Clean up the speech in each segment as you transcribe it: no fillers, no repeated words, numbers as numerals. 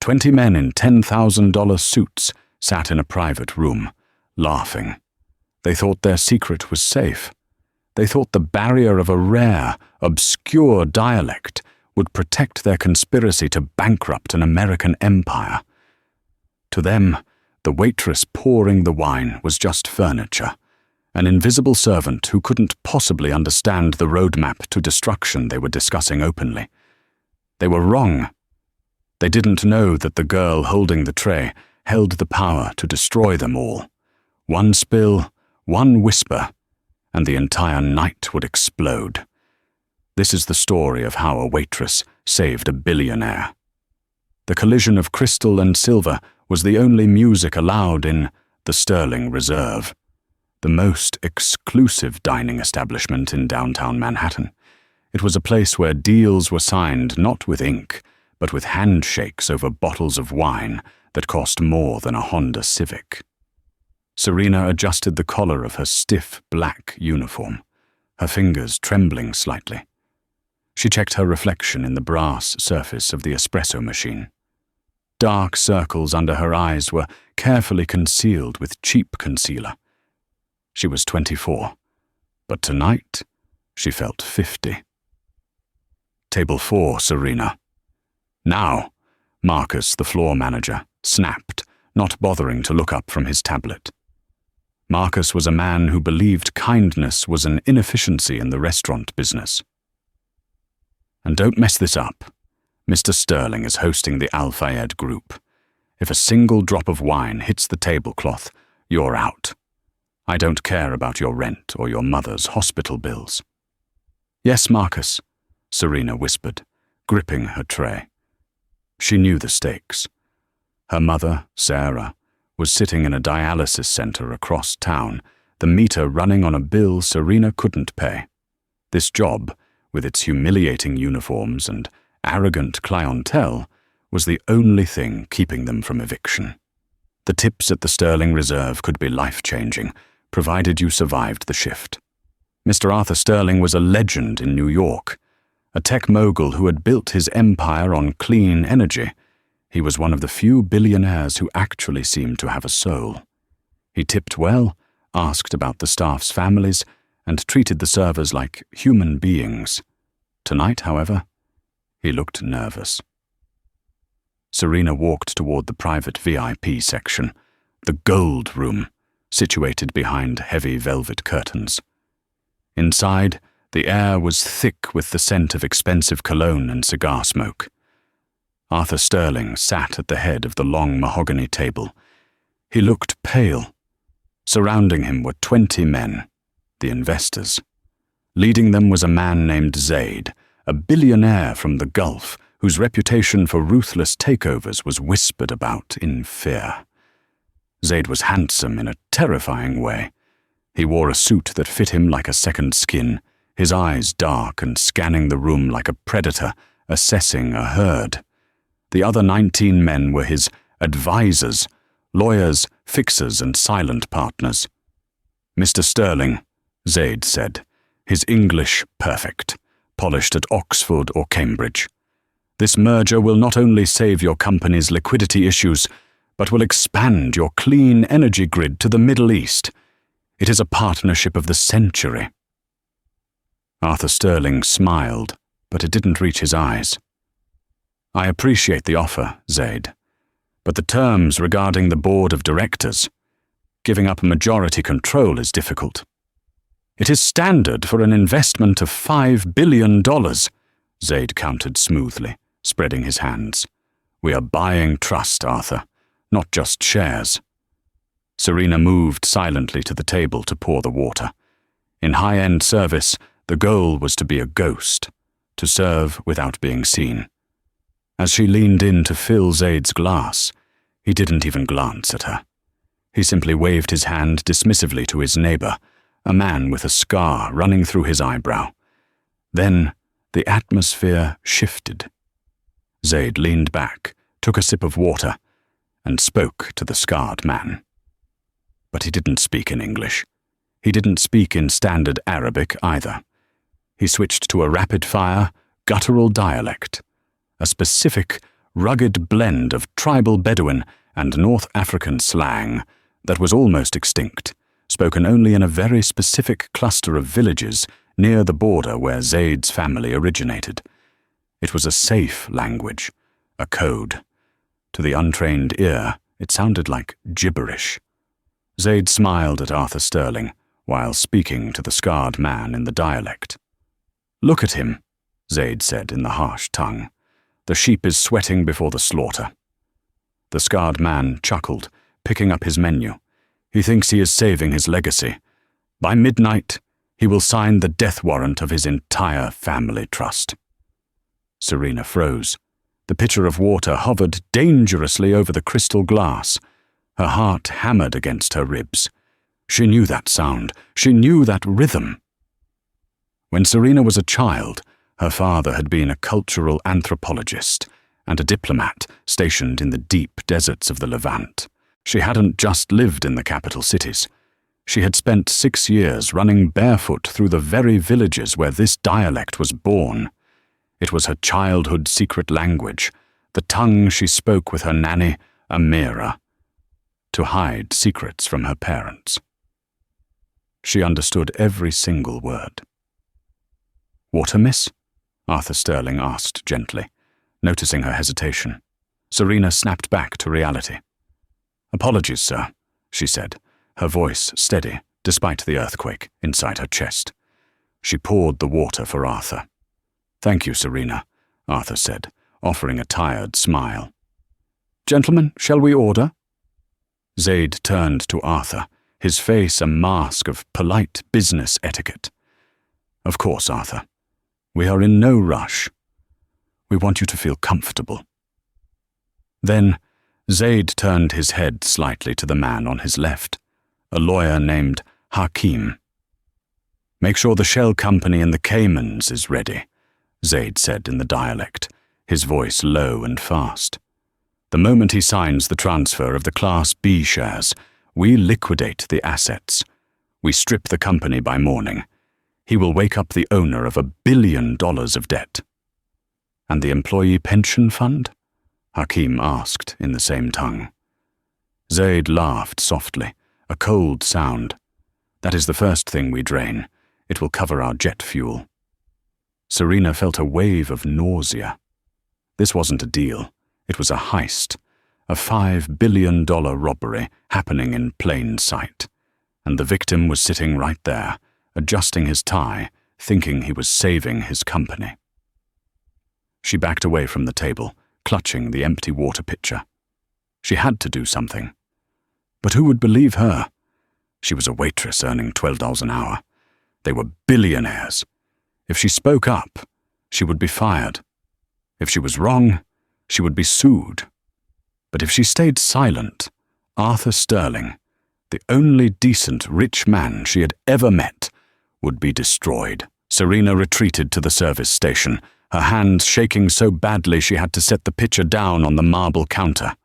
20 men in $10,000 suits sat in a private room, laughing. They thought their secret was safe. They thought the barrier of a rare, obscure dialect would protect their conspiracy to bankrupt an American empire. To them, the waitress pouring the wine was just furniture, an invisible servant who couldn't possibly understand the roadmap to destruction they were discussing openly. They were wrong. They didn't know that the girl holding the tray held the power to destroy them all. One spill, one whisper, and the entire night would explode. This is the story of how a waitress saved a billionaire. The collision of crystal and silver was the only music allowed in the Sterling Reserve, the most exclusive dining establishment in downtown Manhattan. It was a place where deals were signed not with ink, but with handshakes over bottles of wine that cost more than a Honda Civic. Serena adjusted the collar of her stiff black uniform, her fingers trembling slightly. She checked her reflection in the brass surface of the espresso machine. Dark circles under her eyes were carefully concealed with cheap concealer. She was 24, but tonight she felt 50. Table 4, Serena. Now, Marcus, the floor manager, snapped, not bothering to look up from his tablet. Marcus was a man who believed kindness was an inefficiency in the restaurant business. And don't mess this up. Mr. Sterling is hosting the Al-Fayed group. If a single drop of wine hits the tablecloth, you're out. I don't care about your rent or your mother's hospital bills. Yes, Marcus, Serena whispered, gripping her tray. She knew the stakes. Her mother, Sarah, was sitting in a dialysis center across town, the meter running on a bill Serena couldn't pay. This job, with its humiliating uniforms and arrogant clientele, was the only thing keeping them from eviction. The tips at the Sterling Reserve could be life-changing, provided you survived the shift. Mr. Arthur Sterling was a legend in New York, a tech mogul who had built his empire on clean energy. He was one of the few billionaires who actually seemed to have a soul. He tipped well, asked about the staff's families, and treated the servers like human beings. Tonight, however, he looked nervous. Serena walked toward the private VIP section, the gold room, situated behind heavy velvet curtains. Inside, the air was thick with the scent of expensive cologne and cigar smoke. Arthur Sterling sat at the head of the long mahogany table. He looked pale. Surrounding him were 20 men, the investors. Leading them was a man named Zaid, a billionaire from the Gulf, whose reputation for ruthless takeovers was whispered about in fear. Zaid was handsome in a terrifying way. He wore a suit that fit him like a second skin, his eyes dark and scanning the room like a predator assessing a herd. The other 19 men were his advisors, lawyers, fixers, and silent partners. Mr. Sterling, Zaid said, his English perfect, polished at Oxford or Cambridge. This merger will not only save your company's liquidity issues, but will expand your clean energy grid to the Middle East. It is a partnership of the century. Arthur Sterling smiled, but it didn't reach his eyes. I appreciate the offer, Zaid, but the terms regarding the board of directors, giving up majority control is difficult. It is standard for an investment of $5 billion, Zaid countered smoothly, spreading his hands. We are buying trust, Arthur, not just shares. Serena moved silently to the table to pour the water. In high-end service, the goal was to be a ghost, to serve without being seen. As she leaned in to fill Zaid's glass, he didn't even glance at her. He simply waved his hand dismissively to his neighbor, a man with a scar running through his eyebrow. Then the atmosphere shifted. Zaid leaned back, took a sip of water, and spoke to the scarred man. But he didn't speak in English. He didn't speak in standard Arabic either. He switched to a rapid-fire, guttural dialect, a specific, rugged blend of tribal Bedouin and North African slang that was almost extinct, spoken only in a very specific cluster of villages near the border where Zaid's family originated. It was a safe language, a code. To the untrained ear, it sounded like gibberish. Zaid smiled at Arthur Sterling while speaking to the scarred man in the dialect. "Look at him," Zaid said in the harsh tongue. "The sheep is sweating before the slaughter." The scarred man chuckled, picking up his menu. "He thinks he is saving his legacy. By midnight, he will sign the death warrant of his entire family trust." Serena froze. The pitcher of water hovered dangerously over the crystal glass. Her heart hammered against her ribs. She knew that sound. She knew that rhythm. When Serena was a child, her father had been a cultural anthropologist and a diplomat stationed in the deep deserts of the Levant. She hadn't just lived in the capital cities. She had spent 6 years running barefoot through the very villages where this dialect was born. It was her childhood secret language, the tongue she spoke with her nanny, Amira, to hide secrets from her parents. She understood every single word. "Water, miss?" Arthur Sterling asked gently, noticing her hesitation. Serena snapped back to reality. "Apologies, sir," she said, her voice steady despite the earthquake inside her chest. She poured the water for Arthur. "Thank you, Serena," Arthur said, offering a tired smile. "Gentlemen, shall we order?" Zaid turned to Arthur, his face a mask of polite business etiquette. "Of course, Arthur. We are in no rush. We want you to feel comfortable." Then Zaid turned his head slightly to the man on his left, a lawyer named Hakim. "Make sure the shell company in the Caymans is ready," Zaid said in the dialect, his voice low and fast. "The moment he signs the transfer of the Class B shares, we liquidate the assets. We strip the company by morning. He will wake up the owner of $1 billion of debt." "And the employee pension fund?" Hakim asked in the same tongue. Zaid laughed softly, a cold sound. "That is the first thing we drain. It will cover our jet fuel." Serena felt a wave of nausea. This wasn't a deal. It was a heist, a $5 billion robbery happening in plain sight. And the victim was sitting right there, adjusting his tie, thinking he was saving his company. She backed away from the table, clutching the empty water pitcher. She had to do something. But who would believe her? She was a waitress earning $12 an hour. They were billionaires. If she spoke up, she would be fired. If she was wrong, she would be sued. But if she stayed silent, Arthur Sterling, the only decent rich man she had ever met, would be destroyed. Serena retreated to the service station, her hands shaking so badly she had to set the pitcher down on the marble counter.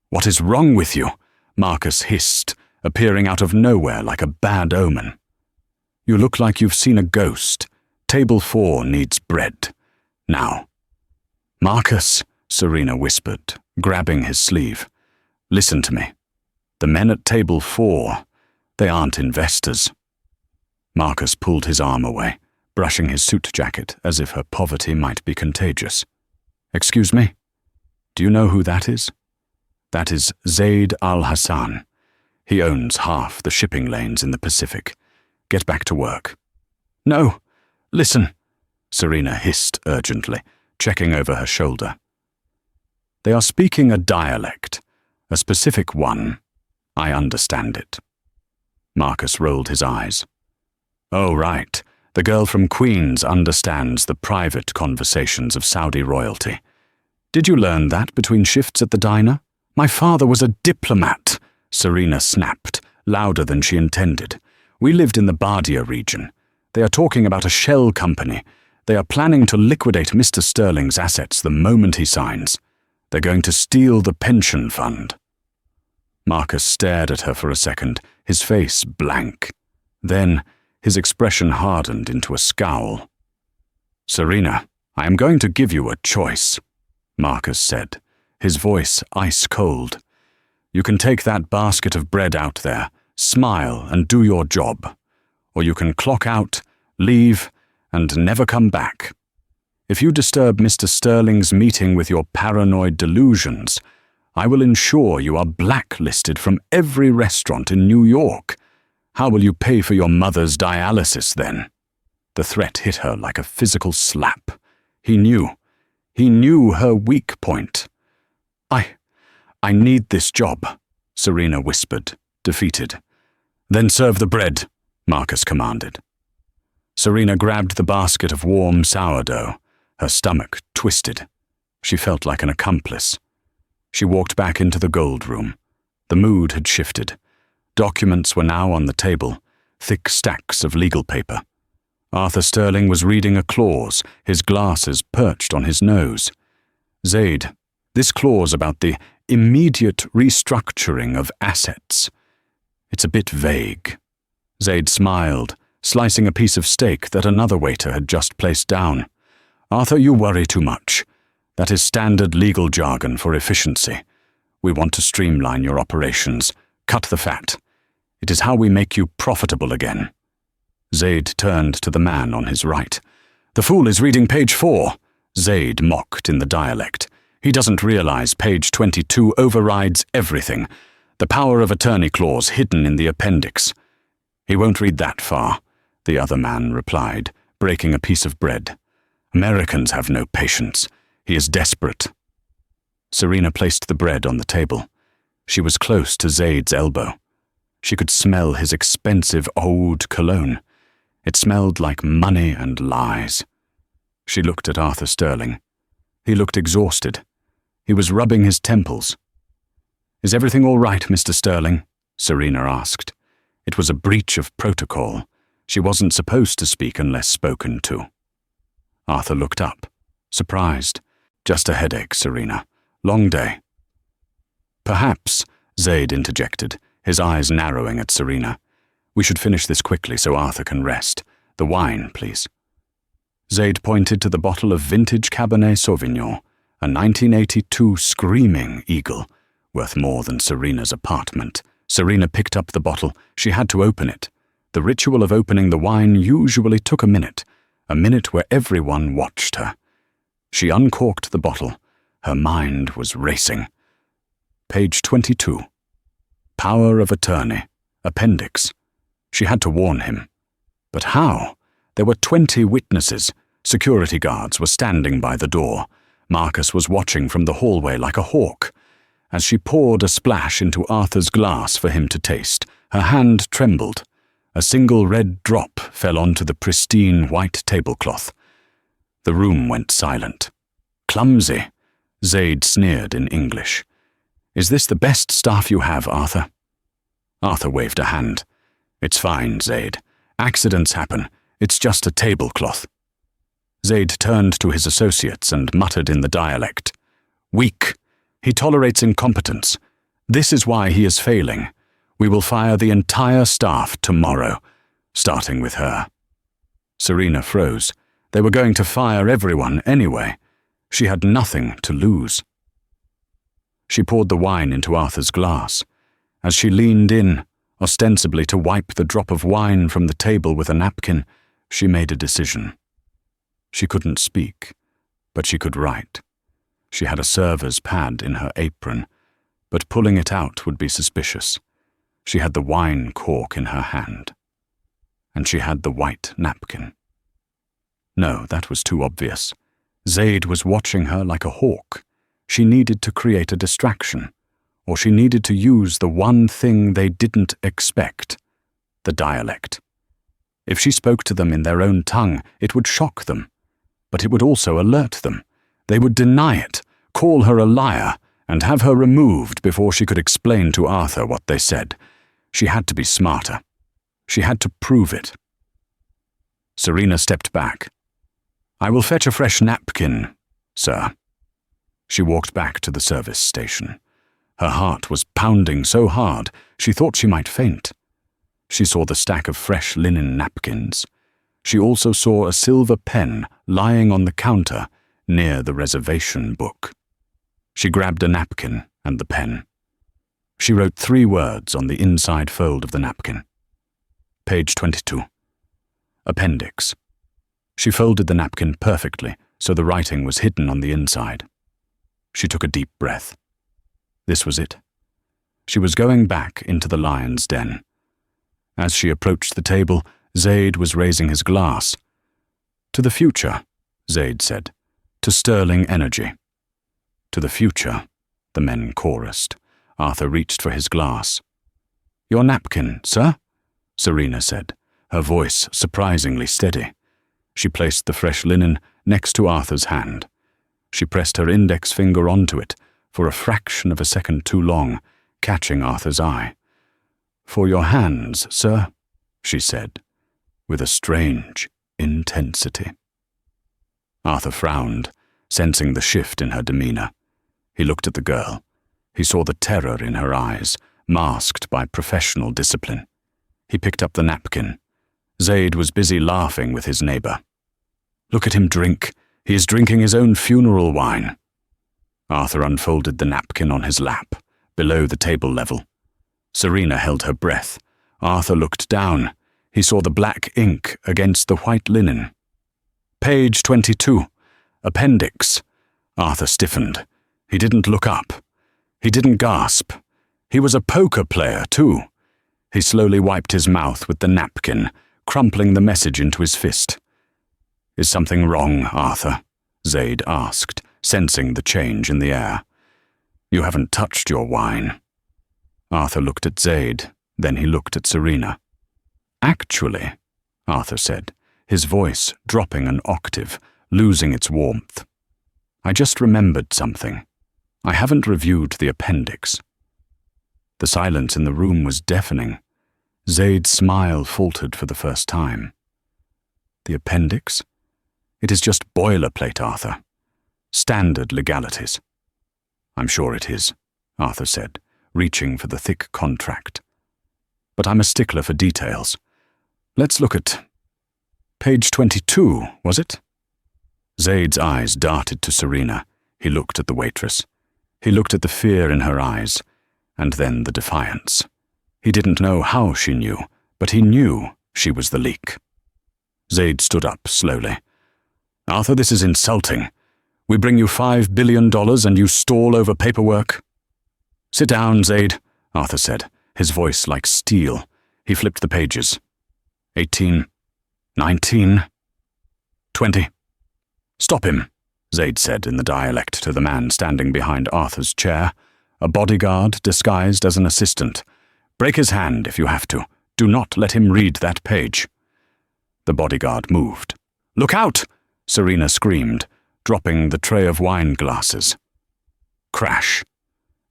"What is wrong with you?" Marcus hissed, appearing out of nowhere like a bad omen. "You look like you've seen a ghost. Table 4 needs bread. Now." "Marcus," Serena whispered, grabbing his sleeve. "Listen to me. The men at table 4, they aren't investors." Marcus pulled his arm away, brushing his suit jacket as if her poverty might be contagious. "Excuse me? Do you know who that is?" "That is Zaid al-Hassan. He owns half the shipping lanes in the Pacific. Get back to work." "No, listen," Serena hissed urgently, checking over her shoulder. "They are speaking a dialect, a specific one. I understand it." Marcus rolled his eyes. "Oh, right. The girl from Queens understands the private conversations of Saudi royalty. Did you learn that between shifts at the diner?" "My father was a diplomat," Serena snapped, louder than she intended. "We lived in the Bardia region. They are talking about a shell company. They are planning to liquidate Mr. Sterling's assets the moment he signs. They're going to steal the pension fund." Marcus stared at her for a second, his face blank. Then his expression hardened into a scowl. "Serena, I am going to give you a choice," Marcus said, his voice ice cold. "You can take that basket of bread out there, smile and do your job. Or you can clock out, leave, and never come back. If you disturb Mr. Sterling's meeting with your paranoid delusions, I will ensure you are blacklisted from every restaurant in New York. How will you pay for your mother's dialysis then?" The threat hit her like a physical slap. He knew her weak point. I need this job," Serena whispered, defeated. "Then serve the bread," Marcus commanded. Serena grabbed the basket of warm sourdough. Her stomach twisted. She felt like an accomplice. She walked back into the gold room. The mood had shifted. Documents were now on the table, thick stacks of legal paper. Arthur Sterling was reading a clause, his glasses perched on his nose. "Zaid, this clause about the immediate restructuring of assets. It's a bit vague." Zaid smiled, slicing a piece of steak that another waiter had just placed down. "Arthur, you worry too much. That is standard legal jargon for efficiency. We want to streamline your operations, cut the fat. It is how we make you profitable again." Zaid turned to the man on his right. "The fool is reading page 4, Zaid mocked in the dialect. "He doesn't realize page 22 overrides everything. The power of attorney clause hidden in the appendix." "He won't read that far," the other man replied, breaking a piece of bread. "Americans have no patience. He is desperate." Serena placed the bread on the table. She was close to Zaid's elbow. She could smell his expensive oud cologne. It smelled like money and lies. She looked at Arthur Sterling. He looked exhausted. He was rubbing his temples. "Is everything all right, Mr. Sterling?" Serena asked. It was a breach of protocol. She wasn't supposed to speak unless spoken to. Arthur looked up, surprised. "Just a headache, Serena. Long day." "Perhaps," Zaid interjected, his eyes narrowing at Serena. "We should finish this quickly so Arthur can rest. The wine, please." Zaid pointed to the bottle of vintage Cabernet Sauvignon, a 1982 Screaming Eagle, worth more than Serena's apartment. Serena picked up the bottle. She had to open it. The ritual of opening the wine usually took a minute where everyone watched her. She uncorked the bottle. Her mind was racing. Page 22. Power of attorney. Appendix. She had to warn him. But how? There were 20 witnesses. Security guards were standing by the door. Marcus was watching from the hallway like a hawk. As she poured a splash into Arthur's glass for him to taste, her hand trembled. A single red drop fell onto the pristine white tablecloth. The room went silent. "Clumsy," Zaid sneered in English. "Is this the best staff you have, Arthur?" Arthur waved a hand. "It's fine, Zaid. Accidents happen. It's just a tablecloth." Zaid turned to his associates and muttered in the dialect. "Weak. He tolerates incompetence. This is why he is failing. We will fire the entire staff tomorrow, starting with her." Serena froze. They were going to fire everyone anyway. She had nothing to lose. She poured the wine into Arthur's glass. As she leaned in, ostensibly to wipe the drop of wine from the table with a napkin, she made a decision. She couldn't speak, but she could write. She had a server's pad in her apron, but pulling it out would be suspicious. She had the wine cork in her hand. And she had the white napkin. No, that was too obvious. Zaid was watching her like a hawk. She needed to create a distraction, or she needed to use the one thing they didn't expect, the dialect. If she spoke to them in their own tongue, it would shock them, but it would also alert them. They would deny it, call her a liar, and have her removed before she could explain to Arthur what they said. She had to be smarter. She had to prove it. Serena stepped back. "I will fetch a fresh napkin, sir." She walked back to the service station. Her heart was pounding so hard she thought she might faint. She saw the stack of fresh linen napkins. She also saw a silver pen lying on the counter near the reservation book. She grabbed a napkin and the pen. She wrote 3 words on the inside fold of the napkin. Page 22. Appendix. She folded the napkin perfectly so the writing was hidden on the inside. She took a deep breath. This was it. She was going back into the lion's den. As she approached the table, Zaid was raising his glass. To the future, Zaid said. To sterling energy. To the future, the men chorused. Arthur reached for his glass. Your napkin, sir? Serena said, her voice surprisingly steady. She placed the fresh linen next to Arthur's hand. She pressed her index finger onto it for a fraction of a second too long, catching Arthur's eye. For your hands, sir, she said, with a strange intensity. Arthur frowned, sensing the shift in her demeanor. He looked at the girl. He saw the terror in her eyes, masked by professional discipline. He picked up the napkin. Zaid was busy laughing with his neighbor. Look at him drink. He is drinking his own funeral wine. Arthur unfolded the napkin on his lap, below the table level. Serena held her breath. Arthur looked down. He saw the black ink against the white linen. Page 22. Appendix. Arthur stiffened. He didn't look up. He didn't gasp. He was a poker player, too. He slowly wiped his mouth with the napkin, crumpling the message into his fist. Is something wrong, Arthur? Zaid asked, sensing the change in the air. You haven't touched your wine. Arthur looked at Zaid, then he looked at Serena. Actually, Arthur said, his voice dropping an octave, losing its warmth. I just remembered something. I haven't reviewed the appendix. The silence in the room was deafening. Zaid's smile faltered for the first time. The appendix? It is just boilerplate, Arthur. Standard legalities. I'm sure it is, Arthur said, reaching for the thick contract. But I'm a stickler for details. Let's look at page 22, was it? Zaid's eyes darted to Serena. He looked at the waitress. He looked at the fear in her eyes, and then the defiance. He didn't know how she knew, but he knew she was the leak. Zaid stood up slowly. Arthur, this is insulting. We bring you $5 billion and you stall over paperwork? Sit down, Zaid, Arthur said, his voice like steel. He flipped the pages. 18, 19, 20. Stop him, Zaid said in the dialect to the man standing behind Arthur's chair, a bodyguard disguised as an assistant. Break his hand if you have to. Do not let him read that page. The bodyguard moved. Look out! Serena screamed, dropping the tray of wine glasses. Crash.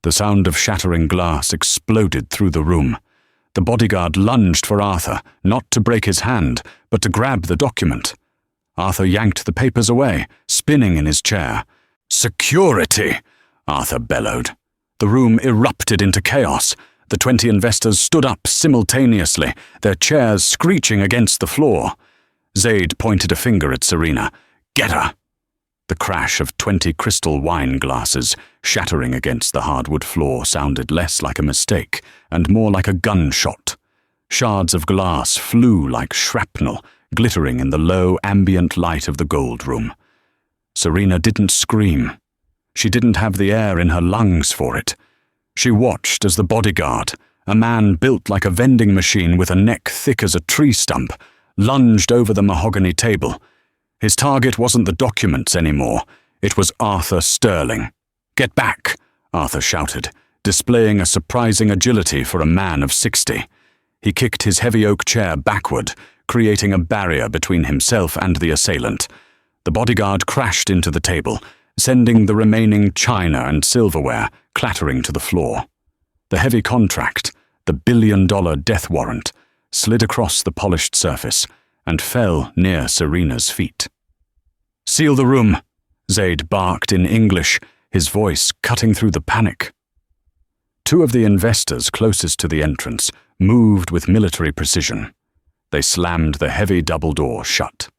The sound of shattering glass exploded through the room. The bodyguard lunged for Arthur, not to break his hand, but to grab the document. Arthur yanked the papers away, spinning in his chair. Security! Arthur bellowed. The room erupted into chaos. The 20 investors stood up simultaneously, their chairs screeching against the floor. Zaid pointed a finger at Serena. Get her! The crash of 20 crystal wine glasses shattering against the hardwood floor sounded less like a mistake and more like a gunshot. Shards of glass flew like shrapnel, glittering in the low ambient light of the gold room. Serena didn't scream. She didn't have the air in her lungs for it. She watched as the bodyguard, a man built like a vending machine with a neck thick as a tree stump, lunged over the mahogany table. His target wasn't the documents anymore. It was Arthur Sterling. Get back, Arthur shouted, displaying a surprising agility for a man of 60. He kicked his heavy oak chair backward, creating a barrier between himself and the assailant. The bodyguard crashed into the table, sending the remaining china and silverware clattering to the floor. The heavy contract, the $1 billion death warrant, slid across the polished surface and fell near Serena's feet. Seal the room, Zaid barked in English, his voice cutting through the panic. 2 of the investors closest to the entrance moved with military precision. They slammed the heavy double door shut.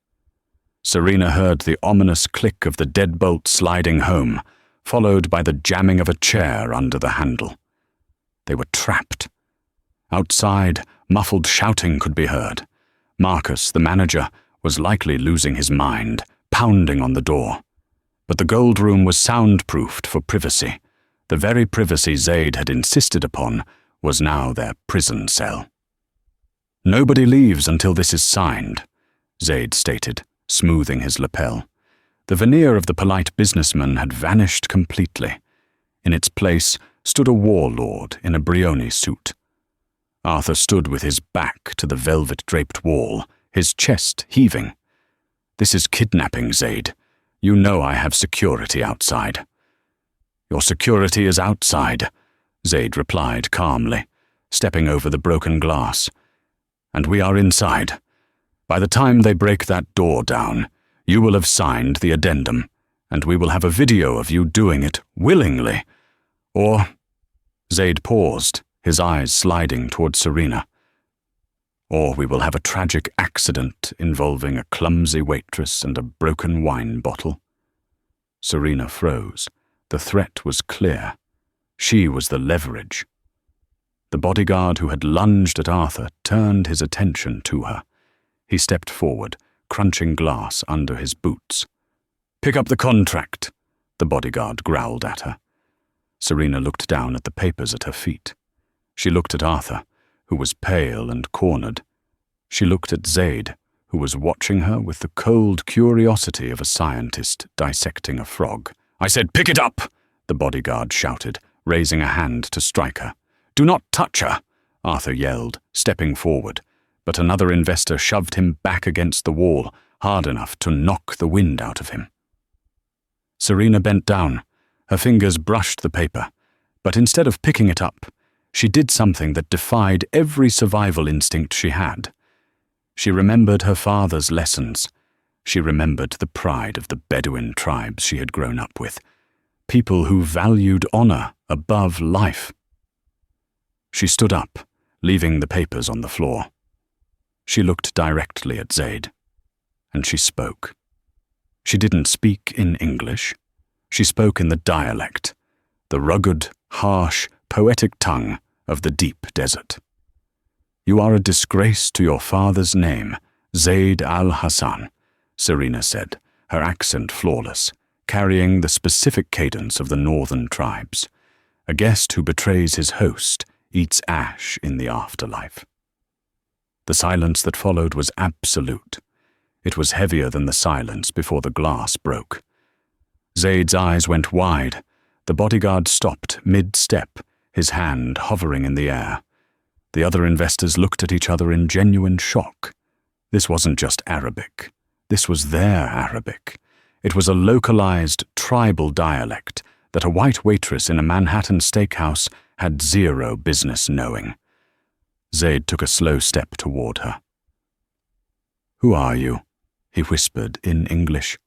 Serena heard the ominous click of the deadbolt sliding home, followed by the jamming of a chair under the handle. They were trapped. Outside, muffled shouting could be heard. Marcus, the manager, was likely losing his mind, pounding on the door. But the gold room was soundproofed for privacy. The very privacy Zaid had insisted upon was now their prison cell. "Nobody leaves until this is signed," Zaid stated, smoothing his lapel. The veneer of the polite businessman had vanished completely. In its place stood a warlord in a Brioni suit. Arthur stood with his back to the velvet-draped wall, his chest heaving. "This is kidnapping, Zaid. You know I have security outside." "Your security is outside," Zaid replied calmly, stepping over the broken glass. "And we are inside. By the time they break that door down, you will have signed the addendum, and we will have a video of you doing it willingly. Or—" Zaid paused, his eyes sliding toward Serena. "Or we will have a tragic accident involving a clumsy waitress and a broken wine bottle." Serena froze. The threat was clear. She was the leverage. The bodyguard who had lunged at Arthur turned his attention to her. He stepped forward, crunching glass under his boots. "Pick up the contract," the bodyguard growled at her. Serena looked down at the papers at her feet. She looked at Arthur, who was pale and cornered. She looked at Zaid, who was watching her with the cold curiosity of a scientist dissecting a frog. "I said, pick it up!" the bodyguard shouted, raising a hand to strike her. "Do not touch her!" Arthur yelled, stepping forward, but another investor shoved him back against the wall, hard enough to knock the wind out of him. Serena bent down. Her fingers brushed the paper, but instead of picking it up, she did something that defied every survival instinct she had. She remembered her father's lessons. She remembered the pride of the Bedouin tribes she had grown up with, people who valued honor above life. She stood up, leaving the papers on the floor. She looked directly at Zaid, and she spoke. She didn't speak in English. She spoke in the dialect, the rugged, harsh, poetic tongue of the deep desert. "You are a disgrace to your father's name, Zaid al-Hassan," Serena said, her accent flawless, carrying the specific cadence of the northern tribes. "A guest who betrays his host eats ash in the afterlife." The silence that followed was absolute. It was heavier than the silence before the glass broke. Zaid's eyes went wide. The bodyguard stopped mid-step, his hand hovering in the air. The other investors looked at each other in genuine shock. This wasn't just Arabic. This was their Arabic. It was a localized, tribal dialect that a white waitress in a Manhattan steakhouse had zero business knowing. Zaid took a slow step toward her. "Who are you?" he whispered in English.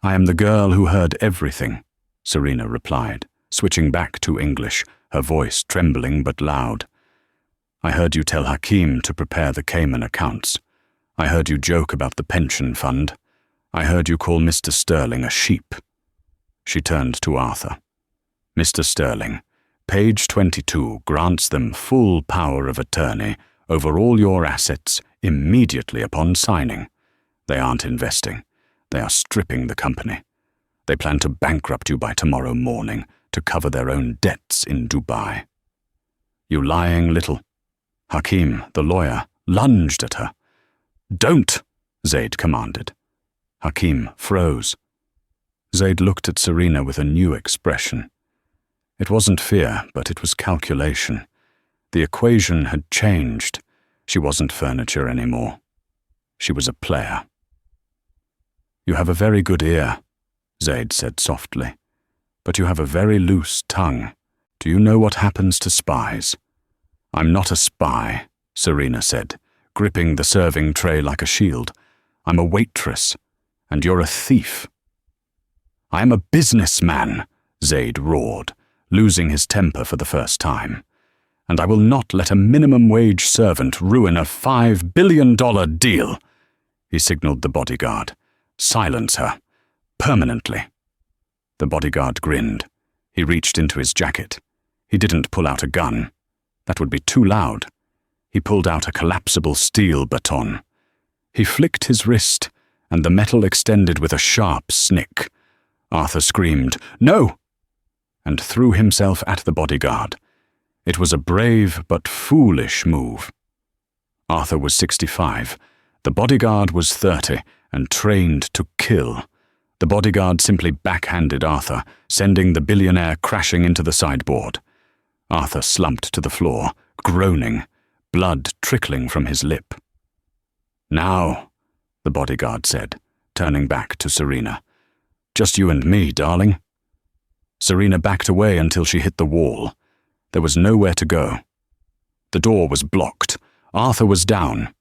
"I am the girl who heard everything," Serena replied, switching back to English, her voice trembling but loud. "I heard you tell Hakim to prepare the Cayman accounts. I heard you joke about the pension fund. I heard you call Mr. Sterling a sheep." She turned to Arthur. "Mr. Sterling, page 22 grants them full power of attorney over all your assets immediately upon signing. They aren't investing. They are stripping the company. They plan to bankrupt you by tomorrow morning to cover their own debts in Dubai." "You lying little—" Hakim, the lawyer, lunged at her. "Don't!" Zaid commanded. Hakim froze. Zaid looked at Serena with a new expression. It wasn't fear, but it was calculation. The equation had changed. She wasn't furniture anymore. She was a player. "You have a very good ear," Zaid said softly, "but you have a very loose tongue. Do you know what happens to spies?" "I'm not a spy," Serena said, gripping the serving tray like a shield. "I'm a waitress, and you're a thief." "I am a businessman," Zaid roared, losing his temper for the first time. "And I will not let a minimum wage servant ruin a $5 billion deal." He signaled the bodyguard. "Silence her. Permanently." The bodyguard grinned. He reached into his jacket. He didn't pull out a gun. That would be too loud. He pulled out a collapsible steel baton. He flicked his wrist, and the metal extended with a sharp snick. Arthur screamed, "No!" and threw himself at the bodyguard. It was a brave but foolish move. Arthur was 65. The bodyguard was 30 and trained to kill. The bodyguard simply backhanded Arthur, sending the billionaire crashing into the sideboard. Arthur slumped to the floor, groaning, blood trickling from his lip. "Now," the bodyguard said, turning back to Serena. "Just you and me, darling." Serena backed away until she hit the wall. There was nowhere to go. The door was blocked. Arthur was down.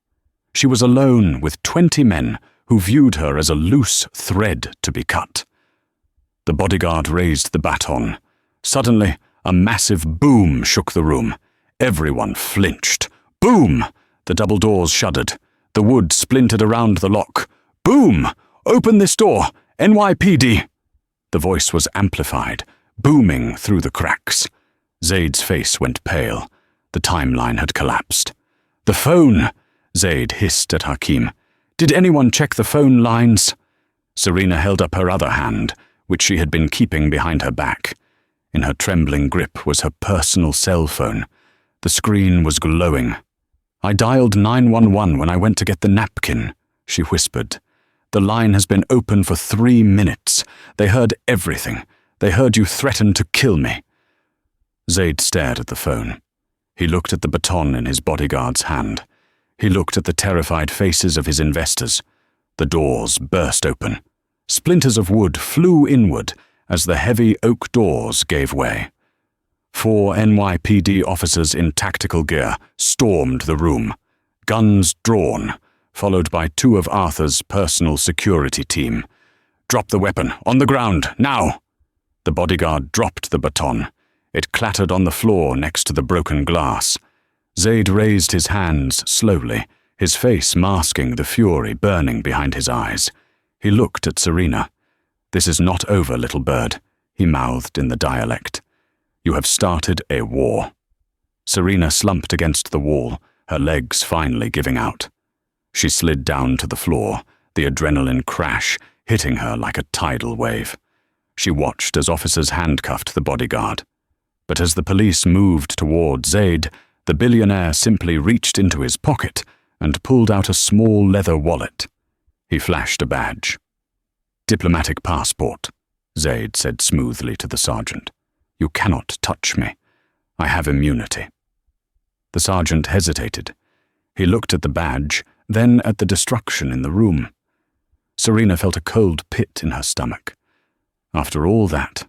She was alone with 20 men who viewed her as a loose thread to be cut. The bodyguard raised the baton. Suddenly, a massive boom shook the room. Everyone flinched. Boom! The double doors shuddered. The wood splintered around the lock. Boom! Open this door! NYPD! The voice was amplified, booming through the cracks. Zaid's face went pale. The timeline had collapsed. "The phone!" Zaid hissed at Hakim. "Did anyone check the phone lines?" Serena held up her other hand, which she had been keeping behind her back. In her trembling grip was her personal cell phone. The screen was glowing. "I dialed 911 when I went to get the napkin," she whispered. "The line has been open for 3 minutes. They heard everything. They heard you threaten to kill me." Zaid stared at the phone. He looked at the baton in his bodyguard's hand. He looked at the terrified faces of his investors. The doors burst open. Splinters of wood flew inward as the heavy oak doors gave way. 4 NYPD officers in tactical gear stormed the room, guns drawn, followed by 2 of Arthur's personal security team. "Drop the weapon, on the ground, now!" The bodyguard dropped the baton. It clattered on the floor next to the broken glass. Zaid raised his hands slowly, his face masking the fury burning behind his eyes. He looked at Serena. "This is not over, little bird," he mouthed in the dialect. "You have started a war." Serena slumped against the wall, her legs finally giving out. She slid down to the floor, the adrenaline crash hitting her like a tidal wave. She watched as officers handcuffed the bodyguard. But as the police moved toward Zaid, the billionaire simply reached into his pocket and pulled out a small leather wallet. He flashed a badge. "Diplomatic passport," Zaid said smoothly to the sergeant. "You cannot touch me. I have immunity." The sergeant hesitated. He looked at the badge, then at the destruction in the room. Serena felt a cold pit in her stomach. After all that,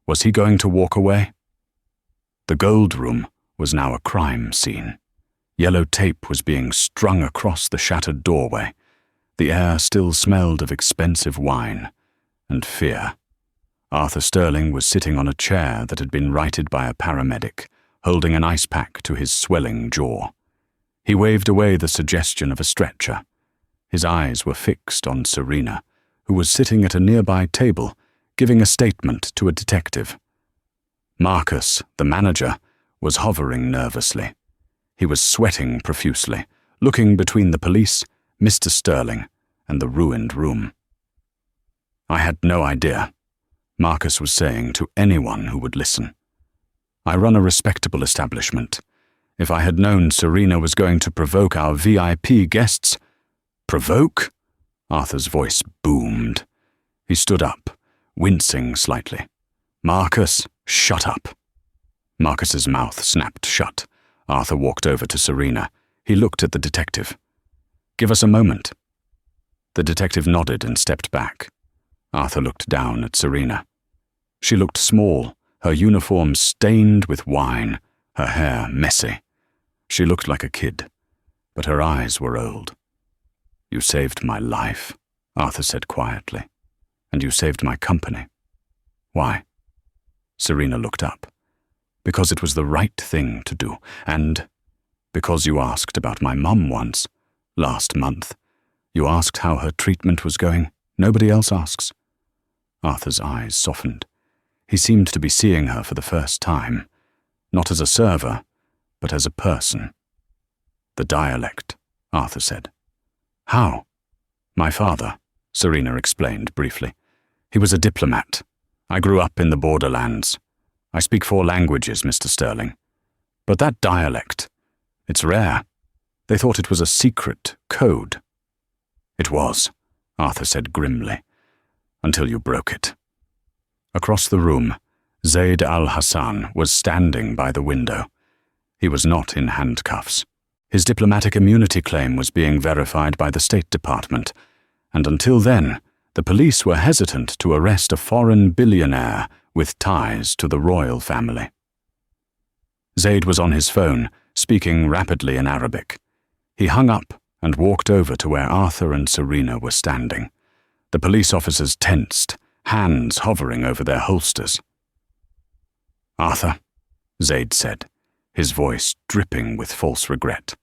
was he going to walk away? The gold room was now a crime scene. Yellow tape was being strung across the shattered doorway. The air still smelled of expensive wine and fear. Arthur Sterling was sitting on a chair that had been righted by a paramedic, holding an ice pack to his swelling jaw. He waved away the suggestion of a stretcher. His eyes were fixed on Serena, who was sitting at a nearby table, giving a statement to a detective. Marcus, the manager, was hovering nervously. He was sweating profusely, looking between the police, Mr. Sterling, and the ruined room. "I had no idea," Marcus was saying to anyone who would listen. "I run a respectable establishment. If I had known Serena was going to provoke our VIP guests—" "Provoke?" Arthur's voice boomed. He stood up, wincing slightly. "Marcus, shut up." Marcus's mouth snapped shut. Arthur walked over to Serena. He looked at the detective. "Give us a moment." The detective nodded and stepped back. Arthur looked down at Serena. She looked small, her uniform stained with wine, her hair messy. She looked like a kid, but her eyes were old. "You saved my life," Arthur said quietly. "And you saved my company." "Why?" Serena looked up. "Because it was the right thing to do, and because you asked about my mum once, last month. You asked how her treatment was going. Nobody else asks." Arthur's eyes softened. He seemed to be seeing her for the first time, not as a server, but as a person. The dialect, Arthur said. How? My father, Serena explained briefly. He was a diplomat. I grew up in the borderlands. I speak 4 languages, Mr. Sterling. But that dialect, it's rare. They thought it was a secret code. It was, Arthur said grimly, until you broke it. Across the room, Zaid al-Hassan was standing by the window. He was not in handcuffs. His diplomatic immunity claim was being verified by the State Department, and until then, the police were hesitant to arrest a foreign billionaire with ties to the royal family. Zaid was on his phone, speaking rapidly in Arabic. He hung up and walked over to where Arthur and Serena were standing. The police officers tensed, hands hovering over their holsters. Arthur, Zaid said, his voice dripping with false regret.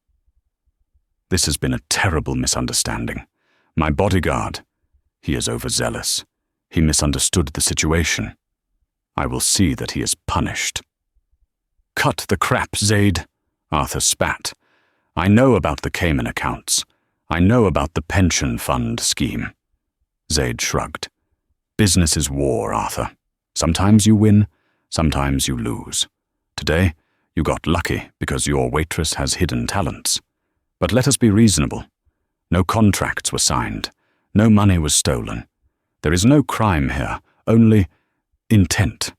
This has been a terrible misunderstanding. My bodyguard, he is overzealous. He misunderstood the situation. I will see that he is punished. Cut the crap, Zaid, Arthur spat. I know about the Cayman accounts. I know about the pension fund scheme. Zaid shrugged. Business is war, Arthur. Sometimes you win, sometimes you lose. Today, you got lucky because your waitress has hidden talents. But let us be reasonable. No contracts were signed. No money was stolen. There is no crime here, only intent.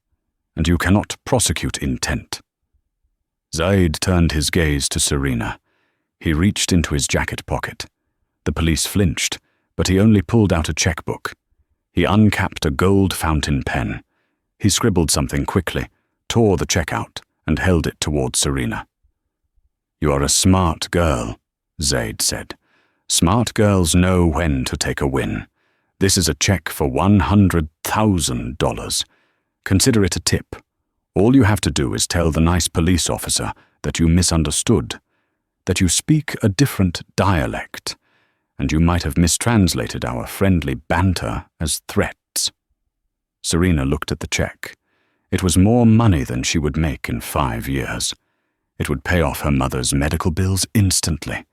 And you cannot prosecute intent. Zaid turned his gaze to Serena. He reached into his jacket pocket. The police flinched, but he only pulled out a checkbook. He uncapped a gold fountain pen. He scribbled something quickly, tore the check out, and held it towards Serena. You are a smart girl, Zaid said. Smart girls know when to take a win. This is a check for $100,000. Consider it a tip. All you have to do is tell the nice police officer that you misunderstood, that you speak a different dialect, and you might have mistranslated our friendly banter as threats. Serena looked at the check. It was more money than she would make in 5 years. It would pay off her mother's medical bills instantly.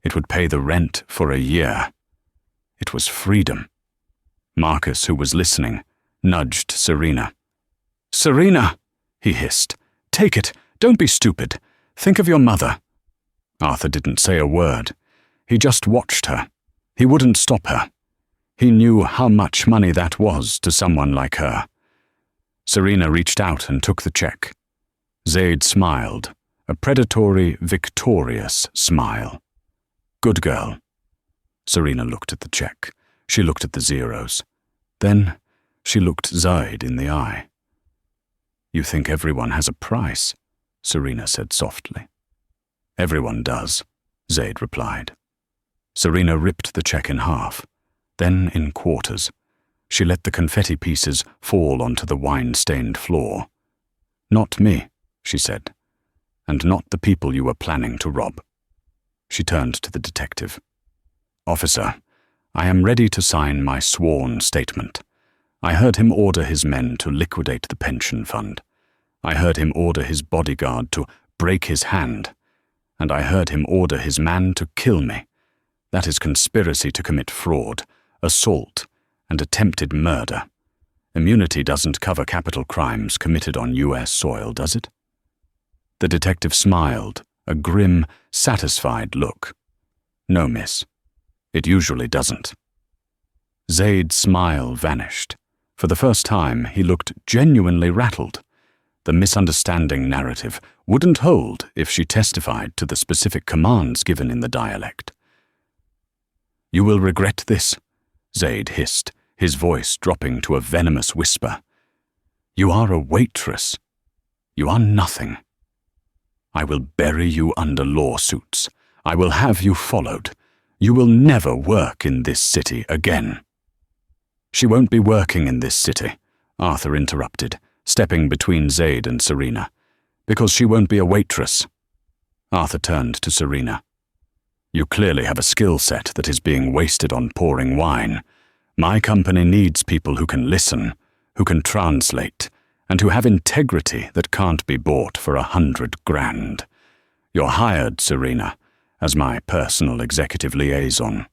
It would pay the rent for a year. It was freedom. Marcus, who was listening, nudged Serena. Serena, he hissed. Take it. Don't be stupid. Think of your mother. Arthur didn't say a word. He just watched her. He wouldn't stop her. He knew how much money that was to someone like her. Serena reached out and took the check. Zaid smiled, a predatory, victorious smile. Good girl. Serena looked at the check. She looked at the zeros. Then she looked Zaid in the eye. You think everyone has a price, Serena said softly. Everyone does, Zaid replied. Serena ripped the check in half, then in quarters. She let the confetti pieces fall onto the wine-stained floor. Not me, she said, and not the people you were planning to rob. She turned to the detective. Officer, I am ready to sign my sworn statement. I heard him order his men to liquidate the pension fund. I heard him order his bodyguard to break his hand. And I heard him order his man to kill me. That is conspiracy to commit fraud, assault, and attempted murder. Immunity doesn't cover capital crimes committed on U.S. soil, does it? The detective smiled, a grim, satisfied look. No, miss. It usually doesn't. Zaid's smile vanished. For the first time, he looked genuinely rattled. The misunderstanding narrative wouldn't hold if she testified to the specific commands given in the dialect. You will regret this, Zaid hissed, his voice dropping to a venomous whisper. You are a waitress. You are nothing. I will bury you under lawsuits. I will have you followed. You will never work in this city again. She won't be working in this city, Arthur interrupted, stepping between Zaid and Serena, because she won't be a waitress. Arthur turned to Serena. You clearly have a skill set that is being wasted on pouring wine. My company needs people who can listen, who can translate, and who have integrity that can't be bought for $100,000. You're hired, Serena, as my personal executive liaison.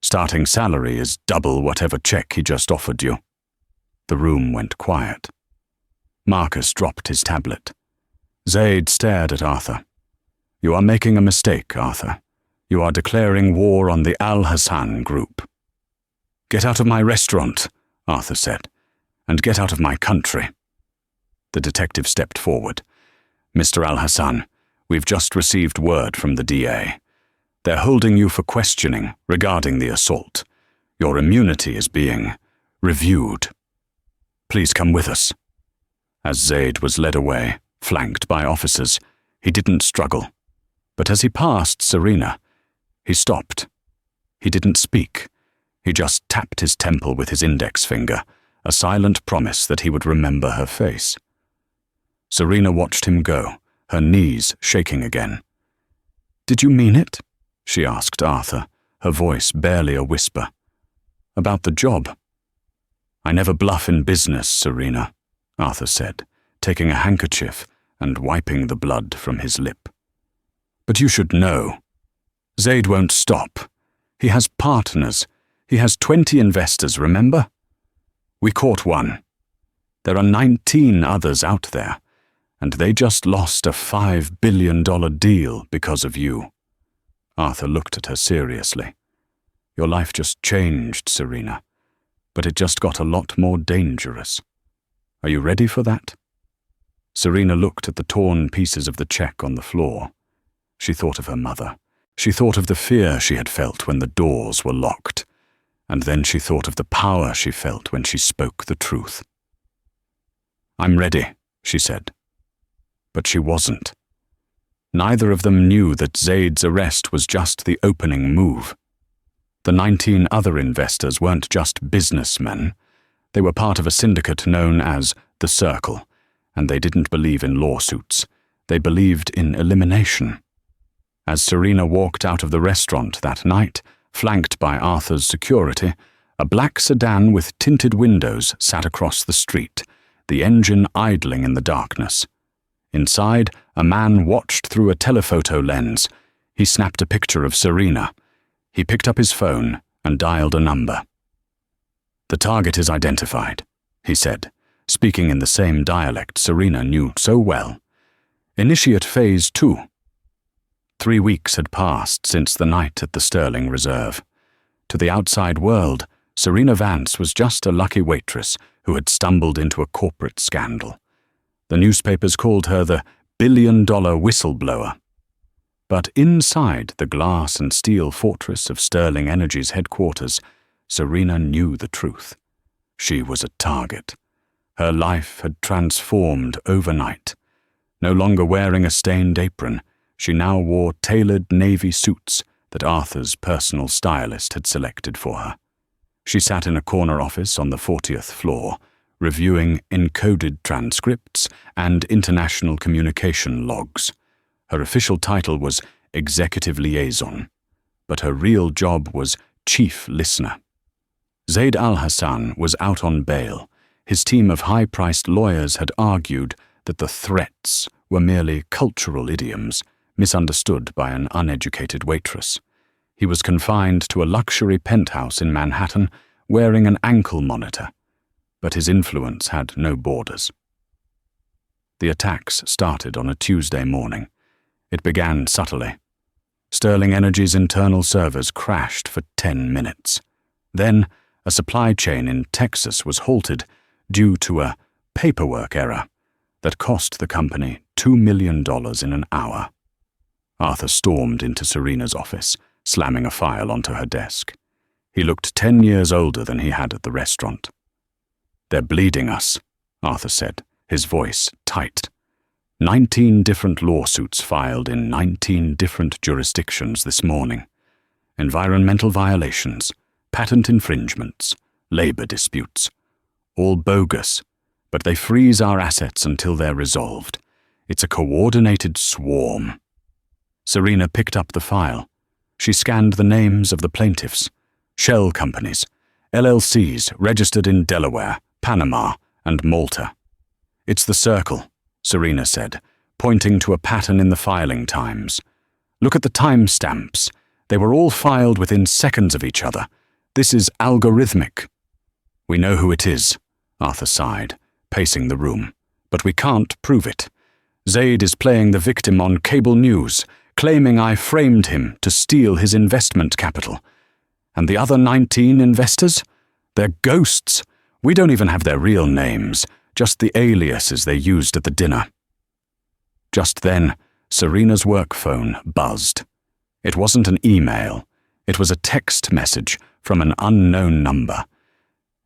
Starting salary is double whatever check he just offered you." The room went quiet. Marcus dropped his tablet. Zaid stared at Arthur. "You are making a mistake, Arthur. You are declaring war on the Al-Hassan group." "Get out of my restaurant," Arthur said, "and get out of my country." The detective stepped forward. "Mr. Al-Hassan, we've just received word from the DA. They're holding you for questioning regarding the assault. Your immunity is being reviewed. Please come with us." As Zaid was led away, flanked by officers, he didn't struggle. But as he passed Serena, he stopped. He didn't speak. He just tapped his temple with his index finger, a silent promise that he would remember her face. Serena watched him go, her knees shaking again. "Did you mean it?" she asked Arthur, her voice barely a whisper. "About the job." "I never bluff in business, Serena," Arthur said, taking a handkerchief and wiping the blood from his lip. "But you should know. Zaid won't stop. He has partners. He has 20 investors, remember? We caught one. There are 19 others out there, and they just lost a $5 billion deal because of you." Arthur looked at her seriously. "Your life just changed, Serena, but it just got a lot more dangerous. Are you ready for that?" Serena looked at the torn pieces of the check on the floor. She thought of her mother. She thought of the fear she had felt when the doors were locked. And then she thought of the power she felt when she spoke the truth. "I'm ready," she said. But she wasn't. Neither of them knew that Zaid's arrest was just the opening move. The 19 other investors weren't just businessmen. They were part of a syndicate known as the Circle, and they didn't believe in lawsuits. They believed in elimination. As Serena walked out of the restaurant that night, flanked by Arthur's security, a black sedan with tinted windows sat across the street, the engine idling in the darkness. Inside, a man watched through a telephoto lens. He snapped a picture of Serena. He picked up his phone and dialed a number. "The target is identified," he said, speaking in the same dialect Serena knew so well. "Initiate Phase 2. 3 weeks had passed since the night at the Sterling Reserve. To the outside world, Serena Vance was just a lucky waitress who had stumbled into a corporate scandal. The newspapers called her the billion-dollar whistleblower. But inside the glass and steel fortress of Sterling Energy's headquarters, Serena knew the truth. She was a target. Her life had transformed overnight. No longer wearing a stained apron, she now wore tailored navy suits that Arthur's personal stylist had selected for her. She sat in a corner office on the 40th floor, reviewing encoded transcripts and international communication logs. Her official title was Executive Liaison, but her real job was Chief Listener. Zaid Al-Hassan was out on bail. His team of high-priced lawyers had argued that the threats were merely cultural idioms, misunderstood by an uneducated waitress. He was confined to a luxury penthouse in Manhattan, wearing an ankle monitor, but his influence had no borders. The attacks started on a Tuesday morning. It began subtly. Sterling Energy's internal servers crashed for 10 minutes. Then, a supply chain in Texas was halted due to a paperwork error that cost the company $2 million in an hour. Arthur stormed into Serena's office, slamming a file onto her desk. He looked 10 years older than he had at the restaurant. "They're bleeding us," Arthur said, his voice tight. 19 different lawsuits filed in 19 different jurisdictions this morning. Environmental violations, patent infringements, labor disputes. All bogus, but they freeze our assets until they're resolved. It's a coordinated swarm. Serena picked up the file. She scanned the names of the plaintiffs, shell companies, LLCs registered in Delaware, Panama, and Malta. It's the circle, Serena said, pointing to a pattern in the filing times. Look at the timestamps. They were all filed within seconds of each other. This is algorithmic. We know who it is, Arthur sighed, pacing the room. But we can't prove it. Zaid is playing the victim on cable news, claiming I framed him to steal his investment capital. And the other 19 investors? They're ghosts. We don't even have their real names, just the aliases they used at the dinner. Just then, Serena's work phone buzzed. It wasn't an email. It was a text message from an unknown number.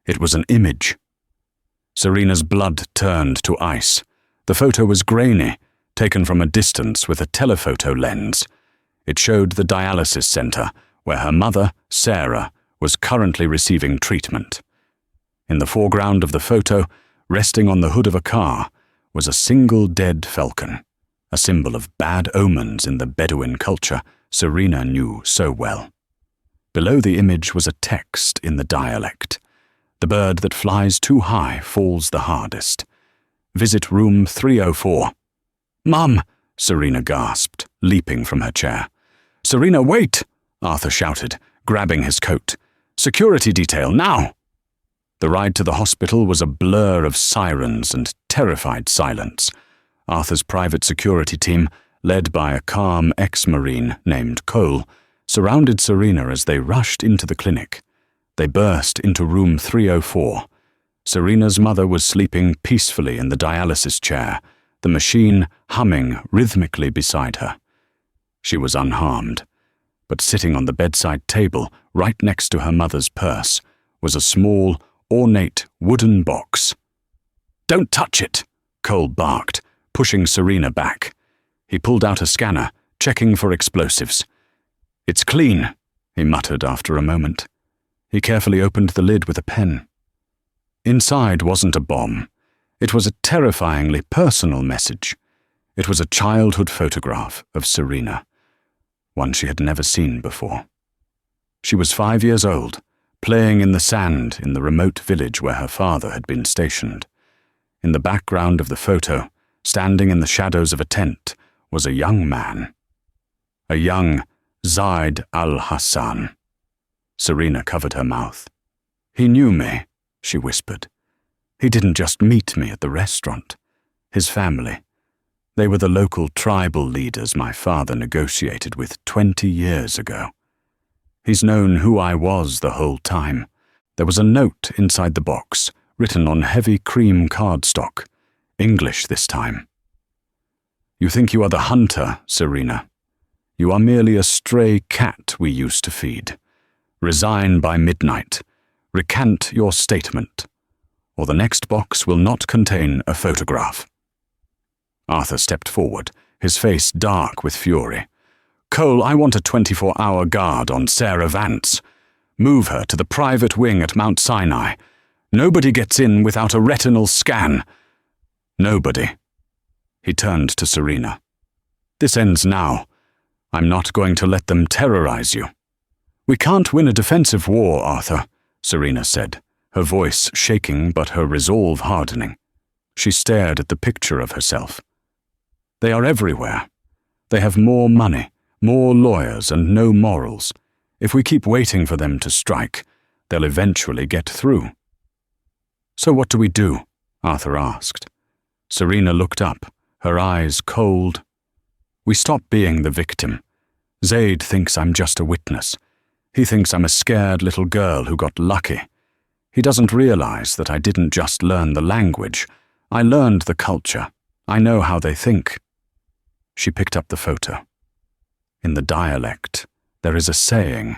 It was an image. Serena's blood turned to ice. The photo was grainy, taken from a distance with a telephoto lens. It showed the dialysis center, where her mother, Sarah, was currently receiving treatment. In the foreground of the photo, resting on the hood of a car, was a single dead falcon, a symbol of bad omens in the Bedouin culture Serena knew so well. Below the image was a text in the dialect. The bird that flies too high falls the hardest. Visit room 304. Mum, Serena gasped, leaping from her chair. Serena, wait, Arthur shouted, grabbing his coat. Security detail, now! The ride to the hospital was a blur of sirens and terrified silence. Arthur's private security team, led by a calm ex-Marine named Cole, surrounded Serena as they rushed into the clinic. They burst into room 304. Serena's mother was sleeping peacefully in the dialysis chair, the machine humming rhythmically beside her. She was unharmed, but sitting on the bedside table, right next to her mother's purse, was a small, ornate wooden box. Don't touch it, Cole barked, pushing Serena back. He pulled out a scanner, checking for explosives. It's clean, he muttered after a moment. He carefully opened the lid with a pen. Inside wasn't a bomb. It was a terrifyingly personal message. It was a childhood photograph of Serena, one she had never seen before. She was 5 years old, playing in the sand in the remote village where her father had been stationed. In the background of the photo, standing in the shadows of a tent, was a young man. A young Zaid al-Hassan. Serena covered her mouth. He knew me, she whispered. He didn't just meet me at the restaurant. His family. They were the local tribal leaders my father negotiated with 20 years ago. He's known who I was the whole time. There was a note inside the box, written on heavy cream cardstock. English this time. You think you are the hunter, Serena. You are merely a stray cat we used to feed. Resign by midnight. Recant your statement, or the next box will not contain a photograph. Arthur stepped forward, his face dark with fury. Cole, I want a 24-hour guard on Sarah Vance. Move her to the private wing at Mount Sinai. Nobody gets in without a retinal scan. Nobody. He turned to Serena. This ends now. I'm not going to let them terrorize you. We can't win a defensive war, Arthur, Serena said, her voice shaking but her resolve hardening. She stared at the picture of herself. They are everywhere. They have more money, more lawyers, and no morals. If we keep waiting for them to strike, they'll eventually get through. So what do we do? Arthur asked. Serena looked up, her eyes cold. We stop being the victim. Zaid thinks I'm just a witness. He thinks I'm a scared little girl who got lucky. He doesn't realize that I didn't just learn the language. I learned the culture. I know how they think. She picked up the photo. In the dialect, there is a saying,